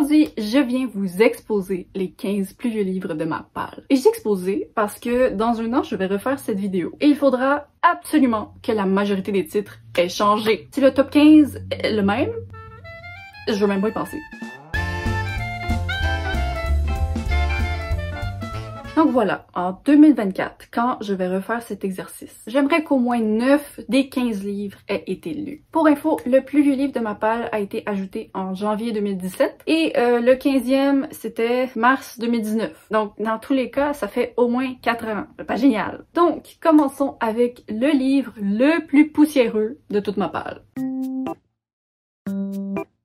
Aujourd'hui, je viens vous exposer les 15 plus vieux livres de ma palle. Et j'ai exposé parce que dans un an, je vais refaire cette vidéo. Et il faudra absolument que la majorité des titres aient changé. Si le top 15 est le même, je veux même pas y penser. Donc voilà, en 2024, quand je vais refaire cet exercice, j'aimerais qu'au moins 9 des 15 livres aient été lus. Pour info, le plus vieux livre de ma palle a été ajouté en janvier 2017 et le 15e, c'était mars 2019. Donc dans tous les cas, ça fait au moins 4 ans. C'est pas génial. Donc, commençons avec le livre le plus poussiéreux de toute ma palle.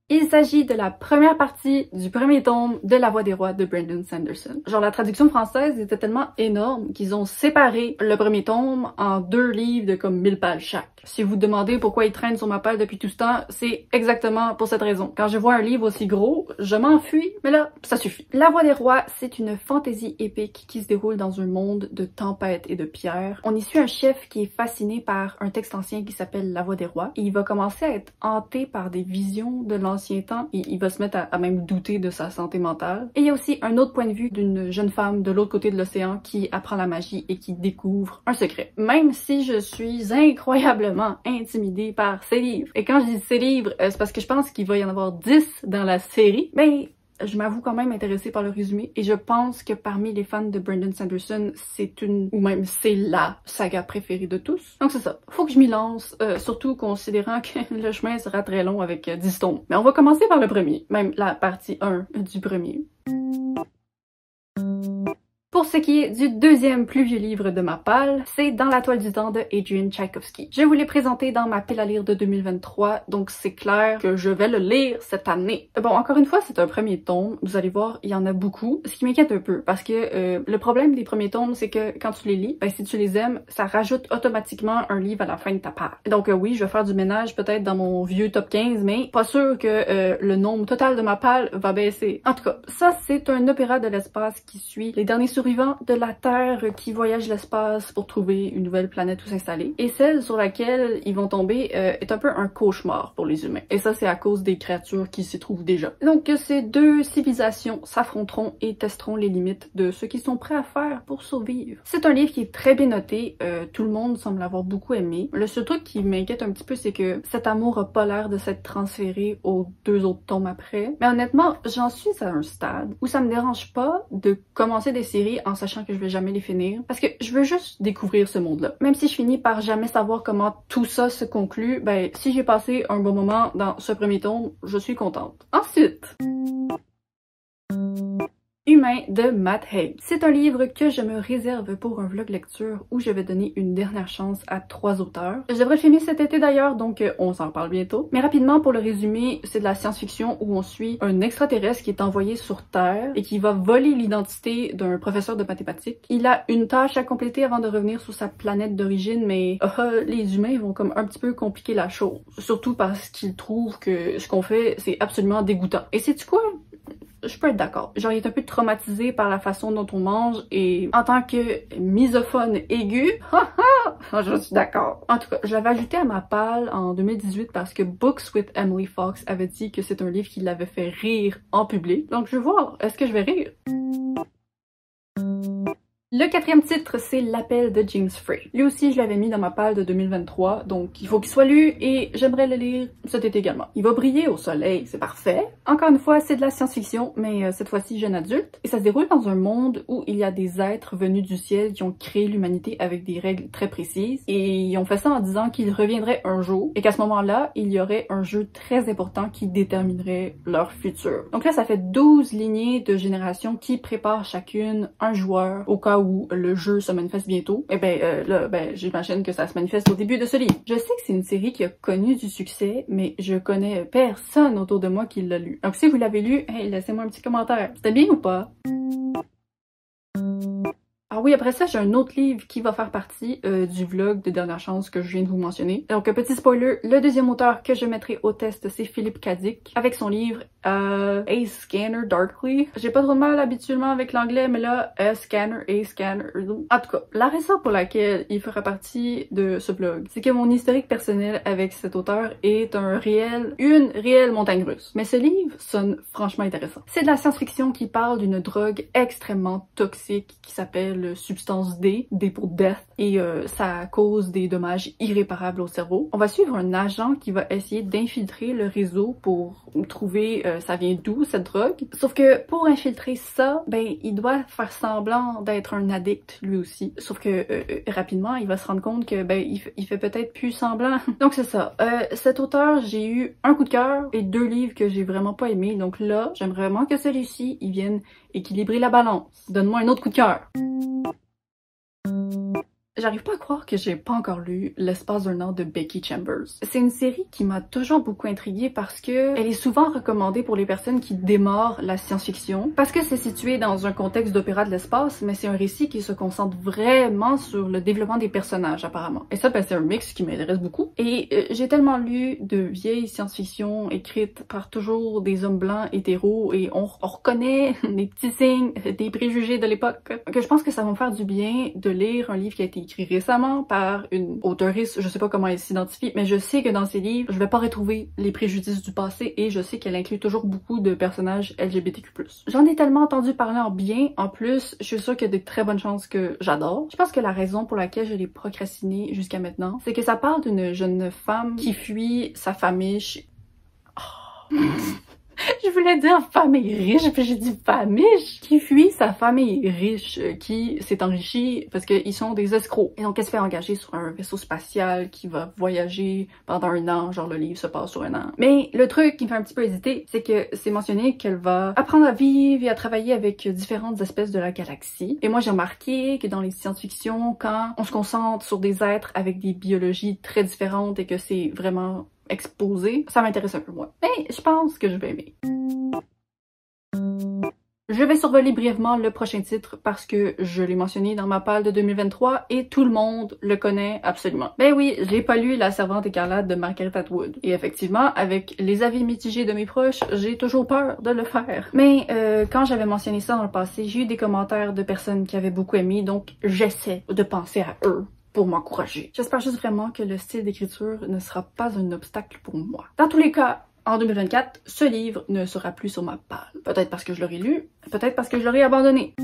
Il s'agit de la première partie du premier tome de La Voix des Rois de Brandon Sanderson. Genre la traduction française était tellement énorme qu'ils ont séparé le premier tome en 2 livres de comme 1000 pages chaque. Si vous demandez pourquoi il traîne sur ma palle depuis tout ce temps, c'est exactement pour cette raison. Quand je vois un livre aussi gros, je m'enfuis, mais là, ça suffit. La Voix des Rois, c'est une fantaisie épique qui se déroule dans un monde de tempêtes et de pierres. On y suit un chef qui est fasciné par un texte ancien qui s'appelle La Voix des Rois et il va commencer à être hanté par des visions de l'ancien temps et il va se mettre à même douter de sa santé mentale. Et il y a aussi un autre point de vue d'une jeune femme de l'autre côté de l'océan qui apprend la magie et qui découvre un secret. Même si je suis incroyablement intimidée par ces livres. Et quand je dis ces livres, c'est parce que je pense qu'il va y en avoir 10 dans la série, mais je m'avoue quand même intéressée par le résumé et je pense que parmi les fans de Brandon Sanderson, c'est une, ou même c'est la saga préférée de tous. Donc c'est ça, faut que je m'y lance, surtout considérant que le chemin sera très long avec 10 tomes. Mais on va commencer par le premier, même la partie 1 du premier. Pour ce qui est du deuxième plus vieux livre de ma palle, c'est Dans la toile du temps de Adrian Tchaikovsky. Je vous l'ai présenté dans ma pile à lire de 2023, donc c'est clair que je vais le lire cette année. Bon, encore une fois, c'est un premier tome. Vous allez voir, il y en a beaucoup, ce qui m'inquiète un peu, parce que le problème des premiers tomes, c'est que quand tu les lis, ben si tu les aimes, ça rajoute automatiquement un livre à la fin de ta page. Donc oui, je vais faire du ménage peut-être dans mon vieux top 15, mais pas sûr que le nombre total de ma palle va baisser. En tout cas, ça c'est un opéra de l'espace qui suit les derniers survivants de la Terre qui voyagent l'espace pour trouver une nouvelle planète où s'installer. Et celle sur laquelle ils vont tomber est un peu un cauchemar pour les humains. Et ça, c'est à cause des créatures qui s'y trouvent déjà. Donc ces deux civilisations s'affronteront et testeront les limites de ce qu'ils sont prêts à faire pour survivre. C'est un livre qui est très bien noté. Tout le monde semble l'avoir beaucoup aimé. Le seul truc qui m'inquiète un petit peu, c'est que cet amour a pas l'air de s'être transféré aux 2 autres tomes après. Mais honnêtement, j'en suis à un stade où ça me dérange pas de commencer des séries en sachant que je vais jamais les finir, parce que je veux juste découvrir ce monde-là. Même si je finis par jamais savoir comment tout ça se conclut, ben si j'ai passé un bon moment dans ce premier tome, je suis contente. Ensuite, Humain de Matt Haig. C'est un livre que je me réserve pour un vlog lecture où je vais donner une dernière chance à 3 auteurs. Je devrais le finir cet été d'ailleurs, donc on s'en parle bientôt. Mais rapidement, pour le résumé, c'est de la science-fiction où on suit un extraterrestre qui est envoyé sur Terre et qui va voler l'identité d'un professeur de mathématiques. Il a une tâche à compléter avant de revenir sur sa planète d'origine, mais les humains vont comme un petit peu compliquer la chose. Surtout parce qu'ils trouvent que ce qu'on fait, c'est absolument dégoûtant. Et sais-tu quoi? Je peux être d'accord. Genre, il est un peu traumatisé par la façon dont on mange et en tant que misophone aigu, je suis d'accord. En tout cas, je l'avais ajouté à ma palle en 2018 parce que Books with Emily Fox avait dit que c'est un livre qui l'avait fait rire en public. Donc, je vais voir, est-ce que je vais rire? Le 4e titre, c'est L'appel de James Frey. Lui aussi, je l'avais mis dans ma palle de 2023, donc il faut qu'il soit lu et j'aimerais le lire cet été également. Il va briller au soleil, c'est parfait. Encore une fois, c'est de la science-fiction, mais cette fois-ci jeune adulte. Et ça se déroule dans un monde où il y a des êtres venus du ciel qui ont créé l'humanité avec des règles très précises. Et ils ont fait ça en disant qu'ils reviendraient un jour et qu'à ce moment-là, il y aurait un jeu très important qui déterminerait leur futur. Donc là, ça fait 12 lignées de générations qui préparent chacune un joueur au cas où le jeu se manifeste bientôt. Et j'imagine que ça se manifeste au début de ce livre. Je sais que c'est une série qui a connu du succès, mais je connais personne autour de moi qui l'a lu. Donc si vous l'avez lu, hey, laissez-moi un petit commentaire. C'était bien ou pas? Ah oui, après ça, j'ai un autre livre qui va faire partie du vlog de Dernière Chance que je viens de vous mentionner. Donc, un petit spoiler, le deuxième auteur que je mettrai au test, c'est Philippe Cadic, avec son livre A Scanner Darkly. J'ai pas trop de mal habituellement avec l'anglais, mais là, A Scanner. En tout cas, la raison pour laquelle il fera partie de ce vlog, c'est que mon historique personnel avec cet auteur est une réelle montagne russe. Mais ce livre sonne franchement intéressant. C'est de la science-fiction qui parle d'une drogue extrêmement toxique qui s'appelle substance D, D pour death, et ça cause des dommages irréparables au cerveau. On va suivre un agent qui va essayer d'infiltrer le réseau pour trouver ça vient d'où cette drogue. Sauf que pour infiltrer ça, ben il doit faire semblant d'être un addict lui aussi. Sauf que rapidement, il va se rendre compte que ben il fait peut-être plus semblant. Donc c'est ça. Cet auteur, j'ai eu un coup de cœur et 2 livres que j'ai vraiment pas aimé. Donc là, j'aimerais vraiment que celui-ci, il vienne équilibrer la balance. Donne-moi un autre coup de cœur. J'arrive pas à croire que j'ai pas encore lu L'espace d'un an de Becky Chambers. C'est une série qui m'a toujours beaucoup intriguée parce que elle est souvent recommandée pour les personnes qui démarrent la science-fiction, parce que c'est situé dans un contexte d'opéra de l'espace, mais c'est un récit qui se concentre vraiment sur le développement des personnages apparemment. Et ça, ben, c'est un mix qui m'intéresse beaucoup. Et j'ai tellement lu de vieilles science-fiction écrites par toujours des hommes blancs hétéros et on reconnaît les petits signes des préjugés de l'époque que je pense que ça va me faire du bien de lire un livre qui a été écrit récemment par une auteuriste, je sais pas comment elle s'identifie, mais je sais que dans ses livres, je vais pas retrouver les préjudices du passé et je sais qu'elle inclut toujours beaucoup de personnages LGBTQ+. J'en ai tellement entendu parler en bien, en plus, je suis sûre qu'il y a de très bonnes chances que j'adore. Je pense que la raison pour laquelle je l'ai procrastiné jusqu'à maintenant, c'est que ça parle d'une jeune femme qui fuit sa famille Je voulais dire famille riche, puis j'ai dit famiche, qui fuit sa famille riche, qui s'est enrichie parce qu'ils sont des escrocs. Et donc elle se fait engager sur un vaisseau spatial qui va voyager pendant 1 an, genre le livre se passe sur 1 an. Mais le truc qui me fait un petit peu hésiter, c'est que c'est mentionné qu'elle va apprendre à vivre et à travailler avec différentes espèces de la galaxie. Et moi j'ai remarqué que dans les science-fiction, quand on se concentre sur des êtres avec des biologies très différentes et que c'est vraiment exposé, ça m'intéresse un peu moins. Mais je pense que je vais aimer. Je vais survoler brièvement le prochain titre parce que je l'ai mentionné dans ma palle de 2023 et tout le monde le connaît absolument. Ben oui, j'ai pas lu La Servante écarlate de Margaret Atwood. Et effectivement, avec les avis mitigés de mes proches, j'ai toujours peur de le faire. Mais quand j'avais mentionné ça dans le passé, j'ai eu des commentaires de personnes qui avaient beaucoup aimé, donc j'essaie de penser à eux pour m'encourager. J'espère juste vraiment que le style d'écriture ne sera pas un obstacle pour moi. Dans tous les cas, en 2024, ce livre ne sera plus sur ma palle. Peut-être parce que je l'aurai lu, peut-être parce que je l'aurai abandonné.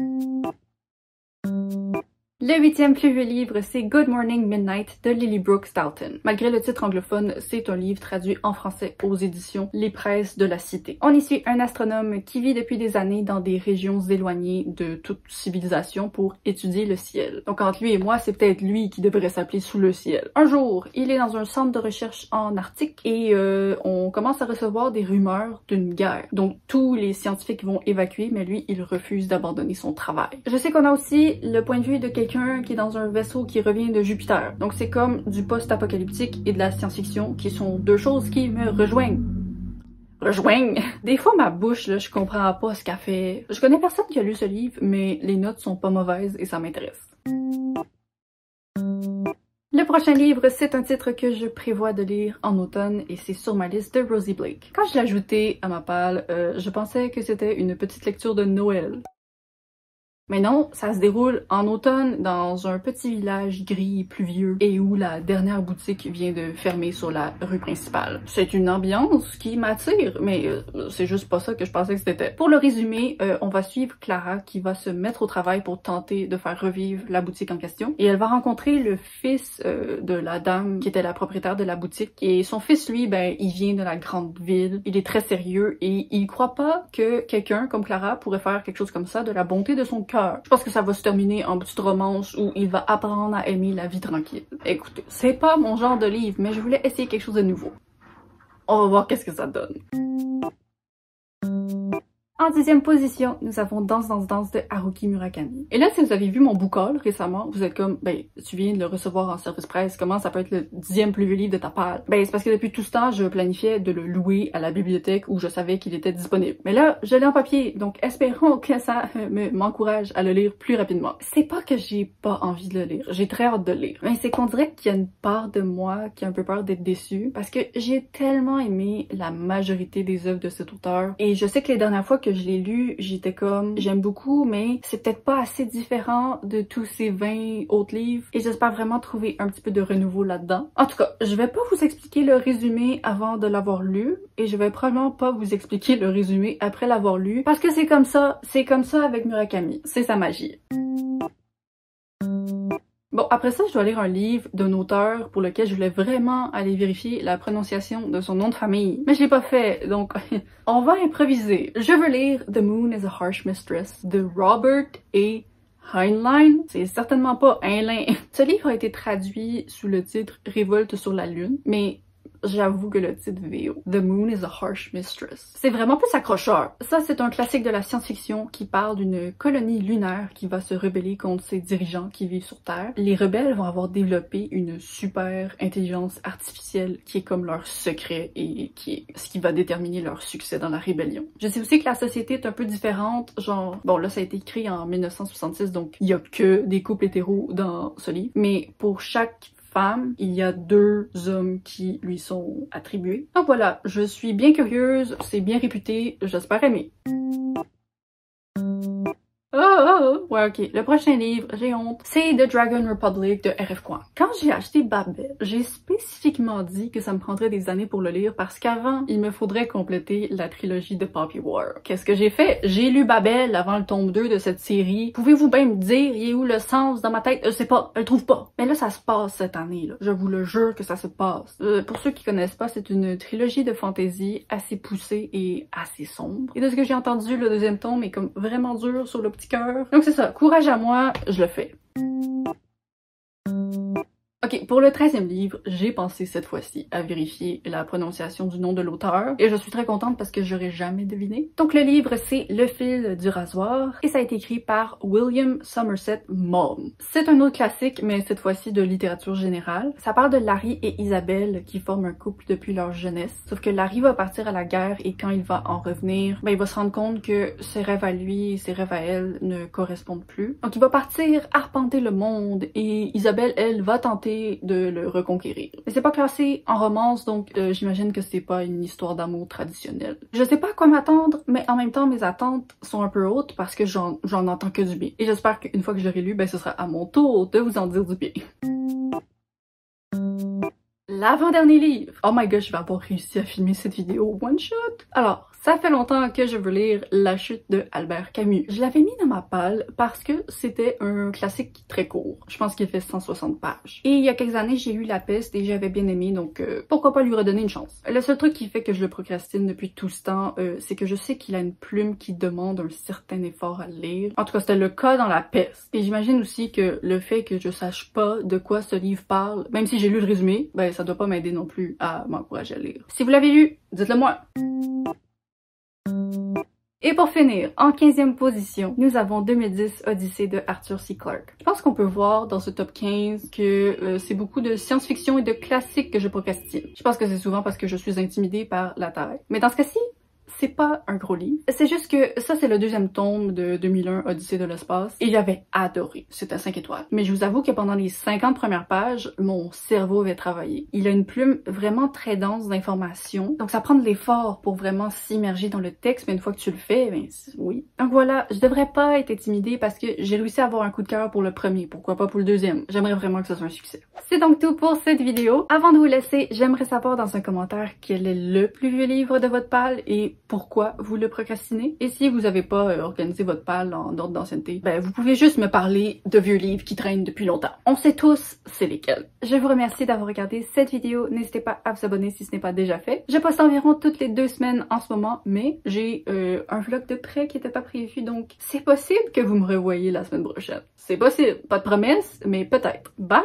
Le 8e plus vieux livre, c'est Good Morning Midnight de Lily Brooke Dalton. Malgré le titre anglophone, c'est un livre traduit en français aux éditions Les Presses de la Cité. On y suit un astronome qui vit depuis des années dans des régions éloignées de toute civilisation pour étudier le ciel. Donc entre lui et moi, c'est peut-être lui qui devrait s'appeler Sous le ciel. Un jour, il est dans un centre de recherche en Arctique et on commence à recevoir des rumeurs d'une guerre. Donc tous les scientifiques vont évacuer, mais lui, il refuse d'abandonner son travail. Je sais qu'on a aussi le point de vue de quelqu'un qui est dans un vaisseau qui revient de Jupiter. Donc c'est comme du post-apocalyptique et de la science-fiction qui sont 2 choses qui me rejoignent. Des fois, ma bouche, là, je comprends pas ce qu'elle fait. Je connais personne qui a lu ce livre, mais les notes sont pas mauvaises et ça m'intéresse. Le prochain livre, c'est un titre que je prévois de lire en automne et c'est sur ma liste de Rosie Blake. Quand je l'ai ajouté à ma palle, je pensais que c'était une petite lecture de Noël. Mais non, ça se déroule en automne dans un petit village gris et pluvieux et où la dernière boutique vient de fermer sur la rue principale. C'est une ambiance qui m'attire, mais c'est juste pas ça que je pensais que c'était. Pour le résumer, on va suivre Clara qui va se mettre au travail pour tenter de faire revivre la boutique en question et elle va rencontrer le fils de la dame qui était la propriétaire de la boutique et son fils, lui, ben, il vient de la grande ville, il est très sérieux et il croit pas que quelqu'un comme Clara pourrait faire quelque chose comme ça de la bonté de son cœur. Je pense que ça va se terminer en petite romance où il va apprendre à aimer la vie tranquille. Écoutez, c'est pas mon genre de livre, mais je voulais essayer quelque chose de nouveau. On va voir qu'est-ce que ça donne. En 10e position, nous avons Danse, danse, danse de Haruki Murakami. Et là, si vous avez vu mon book haul récemment, vous êtes comme, ben, tu viens de le recevoir en service presse, comment ça peut être le 10e plus vieux livre de ta palle? Ben, c'est parce que depuis tout ce temps, je planifiais de le louer à la bibliothèque où je savais qu'il était disponible. Mais là, je l'ai en papier, donc espérons que ça m'encourage à le lire plus rapidement. C'est pas que j'ai pas envie de le lire, j'ai très hâte de le lire. Mais c'est qu'on dirait qu'il y a une part de moi qui a un peu peur d'être déçue, parce que j'ai tellement aimé la majorité des œuvres de cet auteur. Et je sais que les dernières fois que je l'ai lu, j'étais comme, j'aime beaucoup, mais c'est peut-être pas assez différent de tous ces 20 autres livres. Et j'espère vraiment trouver un petit peu de renouveau là-dedans. En tout cas, je vais pas vous expliquer le résumé avant de l'avoir lu, et je vais probablement pas vous expliquer le résumé après l'avoir lu, parce que c'est comme ça avec Murakami. C'est sa magie. Bon, après ça, je dois lire un livre d'un auteur pour lequel je voulais vraiment aller vérifier la prononciation de son nom de famille. Mais je l'ai pas fait, donc on va improviser. Je veux lire The Moon is a Harsh Mistress de Robert A. Heinlein. C'est certainement pas Heinlein. Ce livre a été traduit sous le titre Révolte sur la Lune, mais j'avoue que le titre VO, The Moon is a Harsh Mistress, c'est vraiment plus accrocheur. Ça, c'est un classique de la science-fiction qui parle d'une colonie lunaire qui va se rebeller contre ses dirigeants qui vivent sur Terre. Les rebelles vont avoir développé une super intelligence artificielle qui est comme leur secret et qui est ce qui va déterminer leur succès dans la rébellion. Je sais aussi que la société est un peu différente, genre, bon là ça a été écrit en 1966, donc il y a que des couples hétéros dans ce livre, mais pour chaque femme, il y a 2 hommes qui lui sont attribués. Donc voilà, je suis bien curieuse, c'est bien réputé, j'espère aimer. Ouais, ok. Le prochain livre, j'ai honte, c'est The Dragon Republic de R.F. Kuang. Quand j'ai acheté Babel, j'ai spécifiquement dit que ça me prendrait des années pour le lire parce qu'avant, il me faudrait compléter la trilogie de Poppy War. Qu'est-ce que j'ai fait? J'ai lu Babel avant le tome 2 de cette série. Pouvez-vous bien me dire, il est où le sens dans ma tête? Je sais pas, je le trouve pas. Mais là, ça se passe cette année, là. Je vous le jure que ça se passe. Pour ceux qui connaissent pas, c'est une trilogie de fantasy assez poussée et assez sombre. Et de ce que j'ai entendu, le 2e tome est comme vraiment dur sur le petit cœur. Donc c'est ça, courage à moi, je le fais. Ok, pour le 13e livre, j'ai pensé cette fois-ci à vérifier la prononciation du nom de l'auteur et je suis très contente parce que j'aurais jamais deviné. Donc le livre, c'est Le fil du rasoir et ça a été écrit par William Somerset Maugham. C'est un autre classique, mais cette fois-ci de littérature générale. Ça parle de Larry et Isabelle qui forment un couple depuis leur jeunesse. Sauf que Larry va partir à la guerre et quand il va en revenir, ben il va se rendre compte que ses rêves à lui et ses rêves à elle ne correspondent plus. Donc il va partir arpenter le monde et Isabelle, elle, va tenter de le reconquérir. Mais c'est pas classé en romance, donc j'imagine que c'est pas une histoire d'amour traditionnelle. Je sais pas à quoi m'attendre, mais en même temps mes attentes sont un peu hautes parce que j'en entends que du bien. Et j'espère qu'une fois que je l'aurai lu, ben ce sera à mon tour de vous en dire du bien. L'avant-dernier livre! Oh my god, je vais avoir réussi à filmer cette vidéo one shot! Alors, ça fait longtemps que je veux lire La chute de Albert Camus. Je l'avais mis dans ma palle parce que c'était un classique très court. Je pense qu'il fait 160 pages. Et il y a quelques années, j'ai lu La Peste et j'avais bien aimé, donc pourquoi pas lui redonner une chance. Le seul truc qui fait que je le procrastine depuis tout ce temps, c'est que je sais qu'il a une plume qui demande un certain effort à lire. En tout cas, c'était le cas dans La Peste. Et j'imagine aussi que le fait que je sache pas de quoi ce livre parle, même si j'ai lu le résumé, ben ça doit pas m'aider non plus à m'encourager à lire. Si vous l'avez lu, dites-le moi! Et pour finir, en 15e position, nous avons 2010 Odyssée de Arthur C. Clarke. Je pense qu'on peut voir dans ce top 15 que c'est beaucoup de science-fiction et de classiques que je procrastine. Je pense que c'est souvent parce que je suis intimidée par la taille. Mais dans ce cas-ci, c'est pas un gros livre. C'est juste que ça, c'est le 2e tome de 2001, Odyssée de l'espace, et j'avais adoré. C'était 5 étoiles. Mais je vous avoue que pendant les 50 premières pages, mon cerveau avait travaillé. Il a une plume vraiment très dense d'informations, donc ça prend de l'effort pour vraiment s'immerger dans le texte, mais une fois que tu le fais, ben oui. Donc voilà, je devrais pas être intimidée parce que j'ai réussi à avoir un coup de cœur pour le premier, pourquoi pas pour le 2e. J'aimerais vraiment que ce soit un succès. C'est donc tout pour cette vidéo. Avant de vous laisser, j'aimerais savoir dans un commentaire quel est le plus vieux livre de votre palle et pourquoi vous le procrastinez. Et si vous avez pas organisé votre palle en ordre d'ancienneté, ben vous pouvez juste me parler de vieux livres qui traînent depuis longtemps. On sait tous c'est lesquels. Je vous remercie d'avoir regardé cette vidéo. N'hésitez pas à vous abonner si ce n'est pas déjà fait. Je poste environ toutes les 2 semaines en ce moment, mais j'ai un vlog de prêt qui était pas prévu, donc c'est possible que vous me revoyiez la semaine prochaine. C'est possible. Pas de promesse, mais peut-être. Bye!